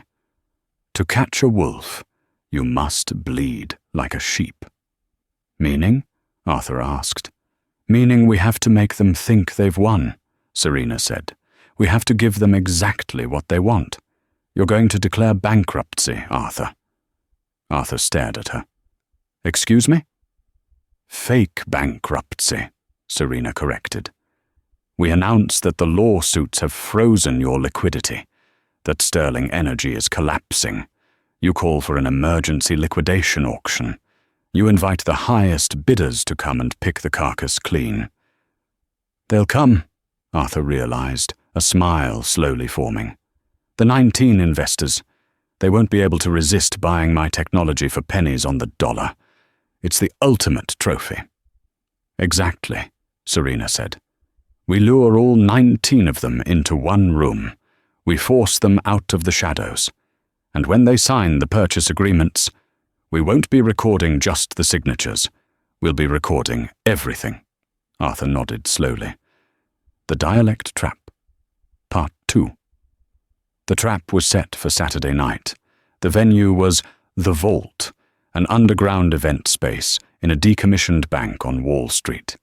to catch a wolf, you must bleed like a sheep. Meaning? Arthur asked. Meaning we have to make them think they've won, Serena said. We have to give them exactly what they want. You're going to declare bankruptcy, Arthur. Arthur stared at her. Excuse me? Fake bankruptcy, Serena corrected. We announce that the lawsuits have frozen your liquidity, that Sterling Energy is collapsing. You call for an emergency liquidation auction. You invite the highest bidders to come and pick the carcass clean. They'll come, Arthur realized, a smile slowly forming. The 19 investors. They won't be able to resist buying my technology for pennies on the dollar. It's the ultimate trophy. Exactly, Serena said. We lure all 19 of them into one room. We force them out of the shadows. And when they sign the purchase agreements, we won't be recording just the signatures. We'll be recording everything. Arthur nodded slowly. The Dialect Trap. Part 2. The trap was set for Saturday night. The venue was The Vault, an underground event space in a decommissioned bank on Wall Street.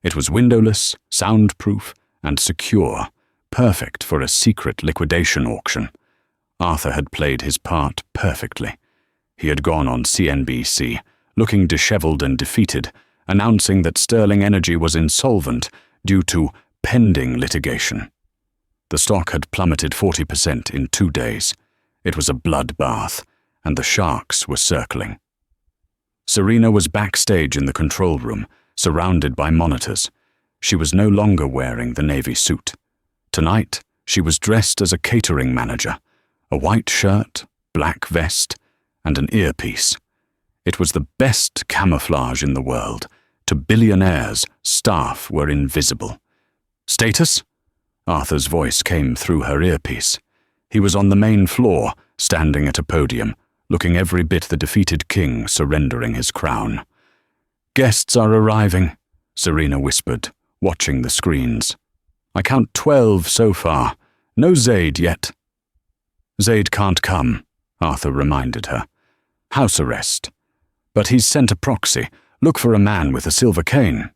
It was windowless, soundproof, and secure, perfect for a secret liquidation auction. Arthur had played his part perfectly. He had gone on CNBC, looking disheveled and defeated, announcing that Sterling Energy was insolvent due to pending litigation. The stock had plummeted 40% in 2 days. It was a bloodbath, and the sharks were circling. Serena was backstage in the control room, surrounded by monitors. She was no longer wearing the navy suit. Tonight, she was dressed as a catering manager, a white shirt, black vest, and an earpiece. It was the best camouflage in the world. To billionaires, staff were invisible. Status? Arthur's voice came through her earpiece. He was on the main floor, standing at a podium, looking every bit the defeated king surrendering his crown. Guests are arriving, Serena whispered, watching the screens. I count 12 so far. No Zaid yet. Zaid can't come, Arthur reminded her. House arrest. But he's sent a proxy. Look for a man with a silver cane.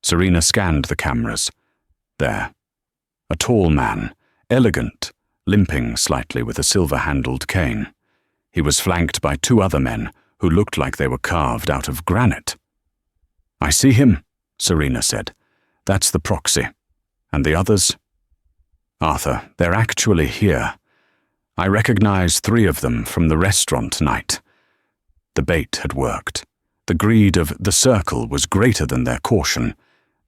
Serena scanned the cameras. There. A tall man, elegant, limping slightly with a silver-handled cane. He was flanked by 2 other men who looked like they were carved out of granite. I see him, Serena said. That's the proxy. And the others? Arthur, they're actually here. I recognize 3 of them from the restaurant night. The bait had worked. The greed of the circle was greater than their caution.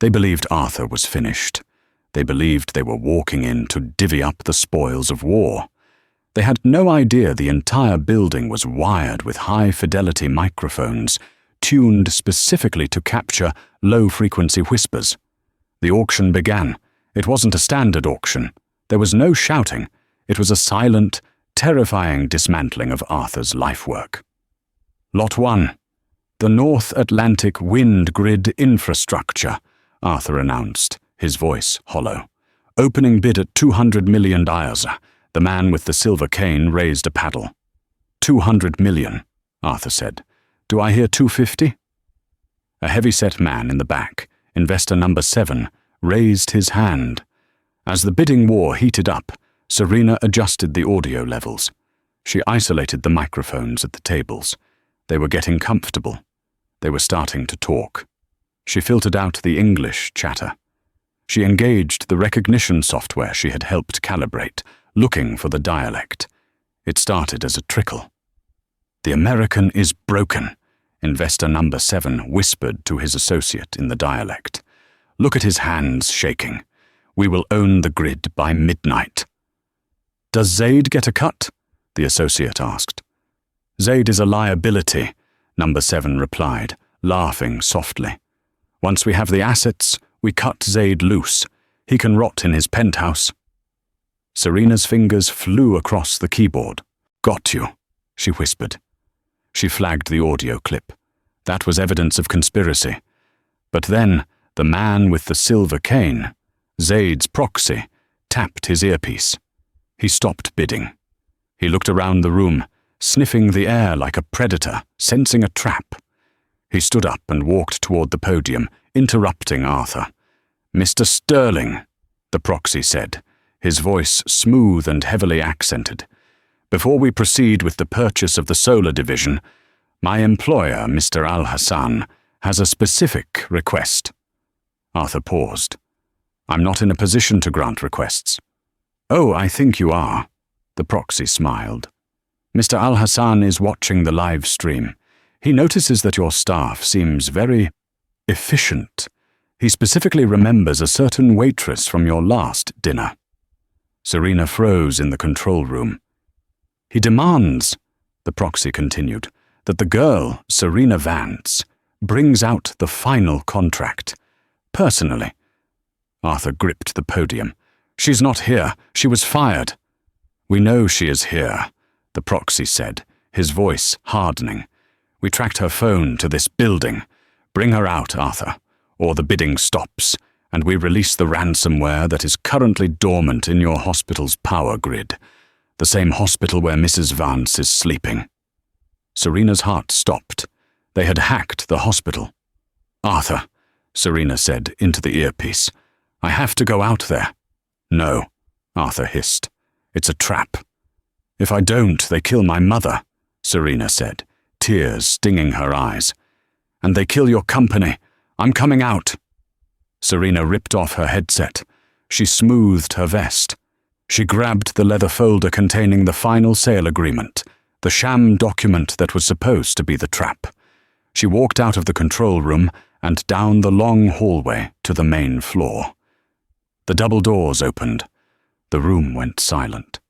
They believed Arthur was finished. They believed they were walking in to divvy up the spoils of war. They had no idea the entire building was wired with high-fidelity microphones, tuned specifically to capture low-frequency whispers. The auction began. It wasn't a standard auction. There was no shouting. It was a silent, terrifying dismantling of Arthur's lifework. Lot 1. The North Atlantic Wind Grid Infrastructure, Arthur announced, his voice hollow. Opening bid at $200 million. The man with the silver cane raised a paddle. $200 million, Arthur said. Do I hear 250? A heavy-set man in the back, investor number 7, raised his hand. As the bidding war heated up, Serena adjusted the audio levels. She isolated the microphones at the tables. They were getting comfortable. They were starting to talk. She filtered out the English chatter. She engaged the recognition software she had helped calibrate, looking for the dialect. It started as a trickle. The American is broken, investor number 7 whispered to his associate in the dialect. Look at his hands shaking. We will own the grid by midnight. Does Zaid get a cut? The associate asked. Zaid is a liability, number 7 replied, laughing softly. Once we have the assets, we cut Zaid loose. He can rot in his penthouse. Serena's fingers flew across the keyboard. Got you, she whispered. She flagged the audio clip. That was evidence of conspiracy. But then, the man with the silver cane, Zaid's proxy, tapped his earpiece. He stopped bidding. He looked around the room, sniffing the air like a predator, sensing a trap. He stood up and walked toward the podium, interrupting Arthur. Mr. Sterling, the proxy said, his voice smooth and heavily accented. Before we proceed with the purchase of the solar division, my employer, Mr. Al-Hassan, has a specific request. Arthur paused. I'm not in a position to grant requests. Oh, I think you are. The proxy smiled. Mr. Al-Hassan is watching the live stream. He notices that your staff seems very efficient. He specifically remembers a certain waitress from your last dinner." Serena froze in the control room. "He demands," the proxy continued, "that the girl, Serena Vance, brings out the final contract. Personally." Arthur gripped the podium. "She's not here. She was fired." "We know she is here," the proxy said, his voice hardening. "We tracked her phone to this building. Bring her out, Arthur, or the bidding stops, and we release the ransomware that is currently dormant in your hospital's power grid, the same hospital where Mrs. Vance is sleeping." Serena's heart stopped. They had hacked the hospital. "Arthur," Serena said into the earpiece, "I have to go out there." "No," Arthur hissed. "It's a trap." "If I don't, they kill my mother," Serena said, tears stinging her eyes. "And they kill your company. I'm coming out." Serena ripped off her headset. She smoothed her vest. She grabbed the leather folder containing the final sale agreement, the sham document that was supposed to be the trap. She walked out of the control room and down the long hallway to the main floor. The double doors opened. The room went silent.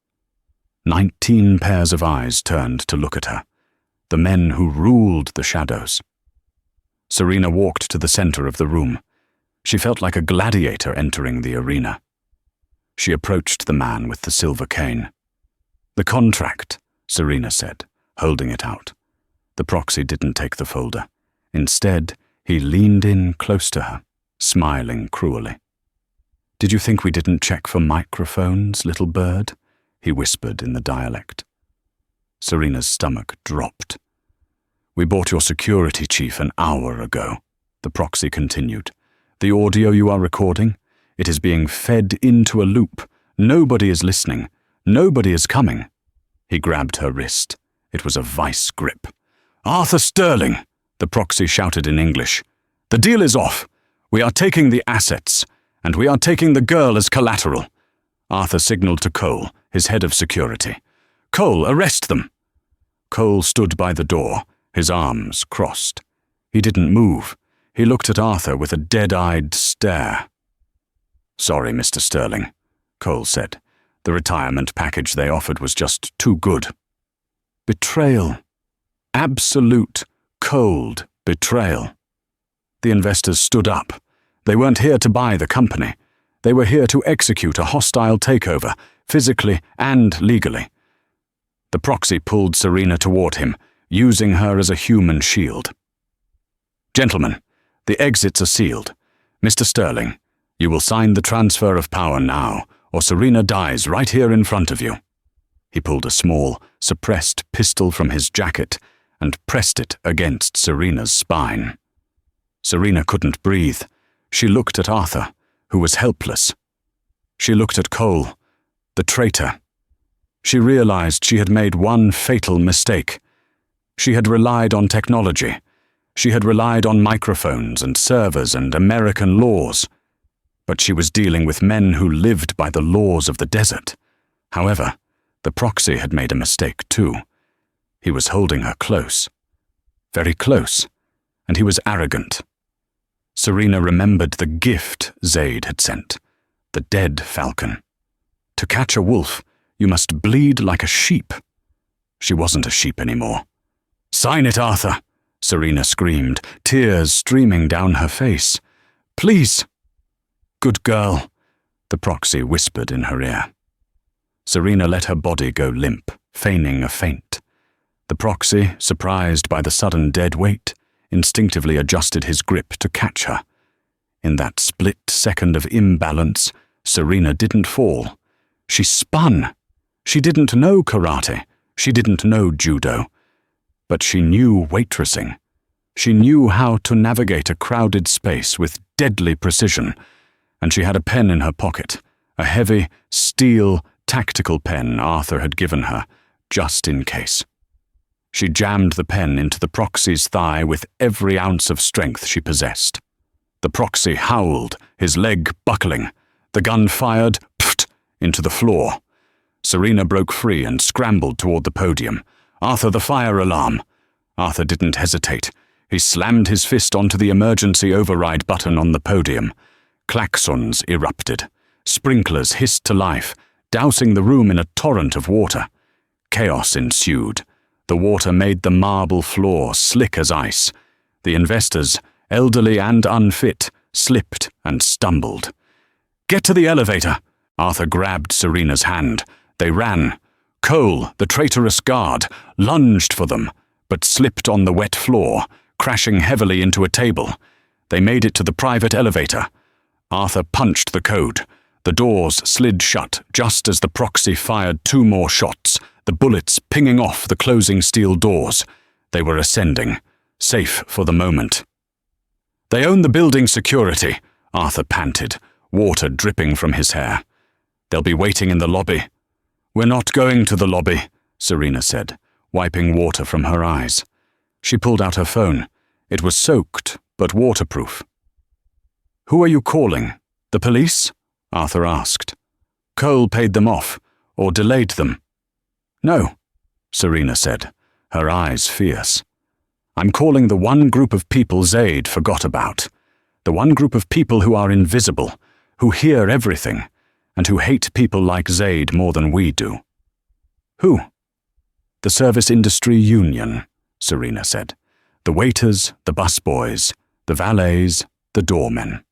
19 pairs of eyes turned to look at her, the men who ruled the shadows. Serena walked to the center of the room. She felt like a gladiator entering the arena. She approached the man with the silver cane. "The contract," Serena said, holding it out. The proxy didn't take the folder. Instead, he leaned in close to her, smiling cruelly. "Did you think we didn't check for microphones, little bird?" he whispered in the dialect. Serena's stomach dropped. "We bought your security chief an hour ago," the proxy continued. "The audio you are recording, it is being fed into a loop. Nobody is listening. Nobody is coming." He grabbed her wrist. It was a vice grip. "Arthur Sterling," the proxy shouted in English. "The deal is off. We are taking the assets, and we are taking the girl as collateral." Arthur signaled to Cole, his head of security. "Cole, arrest them." Cole stood by the door, his arms crossed. He didn't move. He looked at Arthur with a dead-eyed stare. "Sorry, Mr. Sterling," Cole said. "The retirement package they offered was just too good." Betrayal. Absolute, cold betrayal. The investors stood up. They weren't here to buy the company. They were here to execute a hostile takeover, physically and legally. The proxy pulled Serena toward him, using her as a human shield. "Gentlemen, the exits are sealed. Mr. Sterling, you will sign the transfer of power now, or Serena dies right here in front of you." He pulled a small, suppressed pistol from his jacket and pressed it against Serena's spine. Serena couldn't breathe. She looked at Arthur, who was helpless. She looked at Cole, the traitor. She realized she had made one fatal mistake. She had relied on technology. She had relied on microphones and servers and American laws. But she was dealing with men who lived by the laws of the desert. However, the proxy had made a mistake too. He was holding her close. Very close, and he was arrogant. Serena remembered the gift Zaid had sent, the dead falcon. To catch a wolf, you must bleed like a sheep. She wasn't a sheep anymore. "Sign it, Arthur," Serena screamed, tears streaming down her face. "Please." "Good girl," the proxy whispered in her ear. Serena let her body go limp, feigning a faint. The proxy, surprised by the sudden dead weight, instinctively adjusted his grip to catch her. In that split second of imbalance, Serena didn't fall. She spun. She didn't know karate. She didn't know judo. But she knew waitressing. She knew how to navigate a crowded space with deadly precision, and she had a pen in her pocket, a heavy, steel, tactical pen Arthur had given her, just in case. She jammed the pen into the proxy's thigh with every ounce of strength she possessed. The proxy howled, his leg buckling. The gun fired, pfft, into the floor. Serena broke free and scrambled toward the podium, Arthur, the fire alarm! Arthur didn't hesitate. He slammed his fist onto the emergency override button on the podium. Klaxons erupted. Sprinklers hissed to life, dousing the room in a torrent of water. Chaos ensued. The water made the marble floor slick as ice. The investors, elderly and unfit, slipped and stumbled. "Get to the elevator!" Arthur grabbed Serena's hand. They ran. Cole, the traitorous guard, lunged for them, but slipped on the wet floor, crashing heavily into a table. They made it to the private elevator. Arthur punched the code. The doors slid shut just as the proxy fired 2 more shots, the bullets pinging off the closing steel doors. They were ascending, safe for the moment. "They own the building security," Arthur panted, water dripping from his hair. "They'll be waiting in the lobby." "We're not going to the lobby," Serena said, wiping water from her eyes. She pulled out her phone. It was soaked, but waterproof. "Who are you calling? The police?" Arthur asked. "Cole paid them off, or delayed them." "No," Serena said, her eyes fierce. "I'm calling the one group of people Zaid forgot about. The one group of people who are invisible, who hear everything, and who hate people like Zaid more than we do." "Who?" "The Service Industry Union," Serena said. "The waiters, the busboys, the valets, the doormen."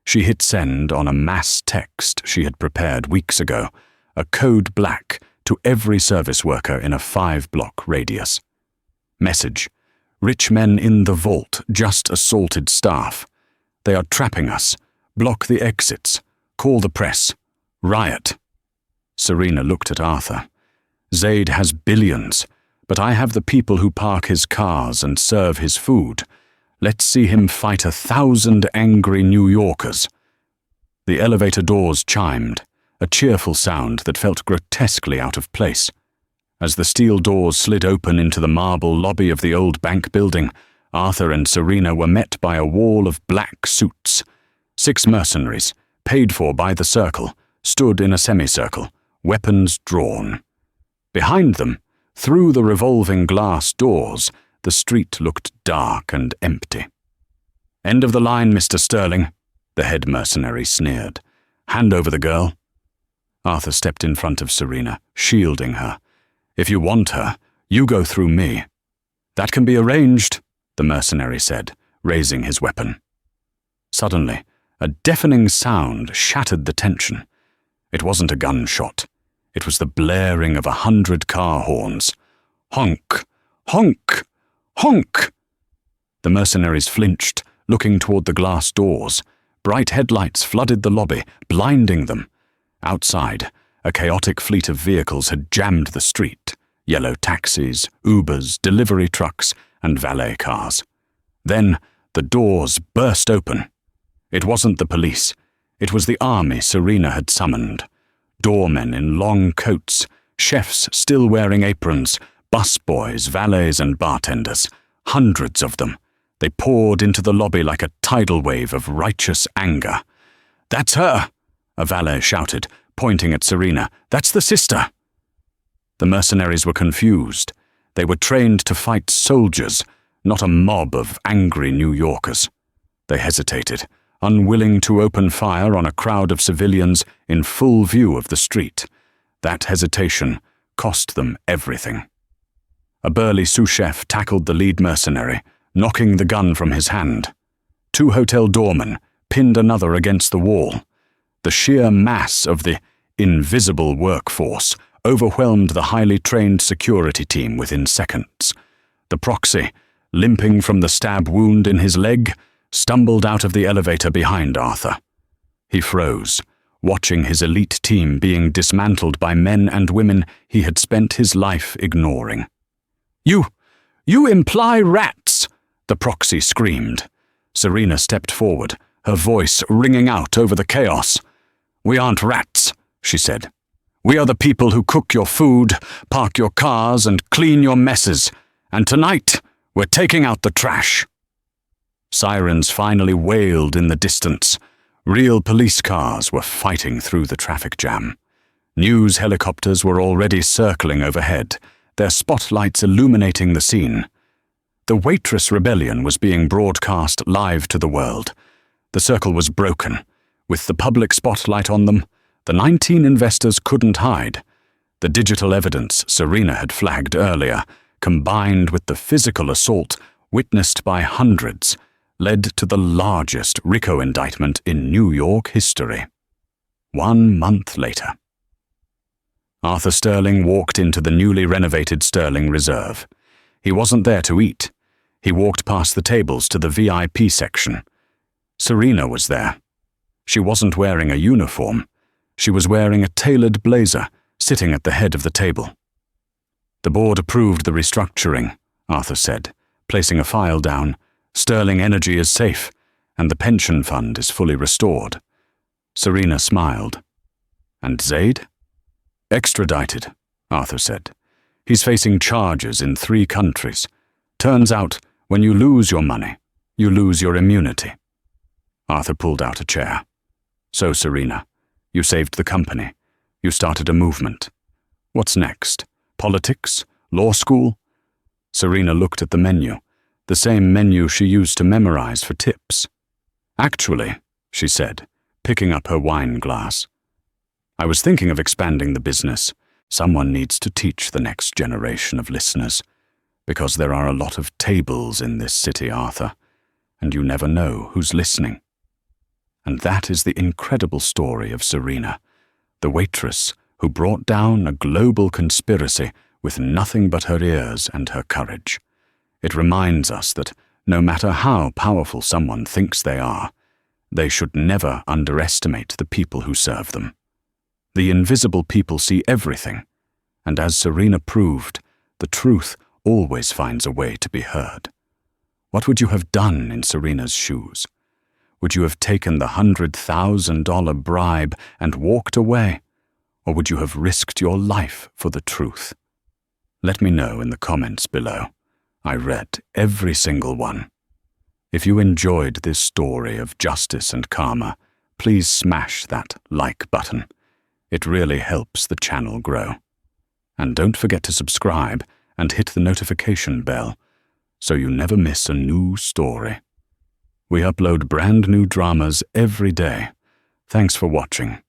She hit send on a mass text she had prepared weeks ago, a code black to every service worker in a 5-block radius. Message: "Rich men in the vault just assaulted staff. They are trapping us. Block the exits. Call the press. Riot." Serena looked at Arthur. "Zaid has billions, but I have the people who park his cars and serve his food. Let's see him fight 1,000 angry New Yorkers." The elevator doors chimed, a cheerful sound that felt grotesquely out of place. As the steel doors slid open into the marble lobby of the old bank building, Arthur and Serena were met by a wall of black suits. 6 mercenaries, paid for by the circle, stood in a semicircle, weapons drawn. Behind them, through the revolving glass doors, the street looked dark and empty. "End of the line, Mr. Sterling," the head mercenary sneered. "Hand over the girl." Arthur stepped in front of Serena, shielding her. "If you want her, you go through me." "That can be arranged," the mercenary said, raising his weapon. Suddenly, a deafening sound shattered the tension. It wasn't a gunshot. It was the blaring of 100 car horns. Honk! Honk! Honk! The mercenaries flinched, looking toward the glass doors. Bright headlights flooded the lobby, blinding them. Outside, a chaotic fleet of vehicles had jammed the street. Yellow taxis, Ubers, delivery trucks, and valet cars. Then the doors burst open. It wasn't the police. It was the army Serena had summoned. Doormen in long coats, chefs still wearing aprons, busboys, valets, and bartenders. Hundreds of them. They poured into the lobby like a tidal wave of righteous anger. "That's her!" a valet shouted, pointing at Serena. "That's the sister!" The mercenaries were confused. They were trained to fight soldiers, not a mob of angry New Yorkers. They hesitated, unwilling to open fire on a crowd of civilians in full view of the street. That hesitation cost them everything. A burly sous-chef tackled the lead mercenary, knocking the gun from his hand. 2 hotel doormen pinned another against the wall. The sheer mass of the invisible workforce overwhelmed the highly trained security team within seconds. The proxy, limping from the stab wound in his leg, stumbled out of the elevator behind Arthur. He froze, watching his elite team being dismantled by men and women he had spent his life ignoring. You imply rats!" the proxy screamed. Serena stepped forward, her voice ringing out over the chaos. "We aren't rats," she said. "We are the people who cook your food, park your cars, and clean your messes. And tonight, we're taking out the trash." Sirens finally wailed in the distance. Real police cars were fighting through the traffic jam. News helicopters were already circling overhead, their spotlights illuminating the scene. The Waitress rebellion was being broadcast live to the world. The circle was broken. With the public spotlight on them, the 19 investors couldn't hide. The digital evidence Serena had flagged earlier, combined with the physical assault witnessed by hundreds, led to the largest RICO indictment in New York history. 1 month later. Arthur Sterling walked into the newly renovated Sterling Reserve. He wasn't there to eat. He walked past the tables to the VIP section. Serena was there. She wasn't wearing a uniform. She was wearing a tailored blazer, sitting at the head of the table. "The board approved the restructuring," Arthur said, placing a file down. "Sterling Energy is safe, and the pension fund is fully restored." Serena smiled. "And Zaid?" "Extradited," Arthur said. "He's facing charges in 3 countries. Turns out, when you lose your money, you lose your immunity." Arthur pulled out a chair. "So, Serena, you saved the company. You started a movement. What's next? Politics? Law school?" Serena looked at the menu, the same menu she used to memorize for tips. "Actually," she said, picking up her wine glass, "I was thinking of expanding the business. Someone needs to teach the next generation of listeners, because there are a lot of tables in this city, Arthur, and you never know who's listening." And that is the incredible story of Serena, the waitress who brought down a global conspiracy with nothing but her ears and her courage. It reminds us that no matter how powerful someone thinks they are, they should never underestimate the people who serve them. The invisible people see everything, and as Serena proved, the truth always finds a way to be heard. What would you have done in Serena's shoes? Would you have taken the $100,000 bribe and walked away, or would you have risked your life for the truth? Let me know in the comments below. I read every single one. If you enjoyed this story of justice and karma, please smash that like button. It really helps the channel grow. And don't forget to subscribe and hit the notification bell so you never miss a new story. We upload brand new dramas every day. Thanks for watching.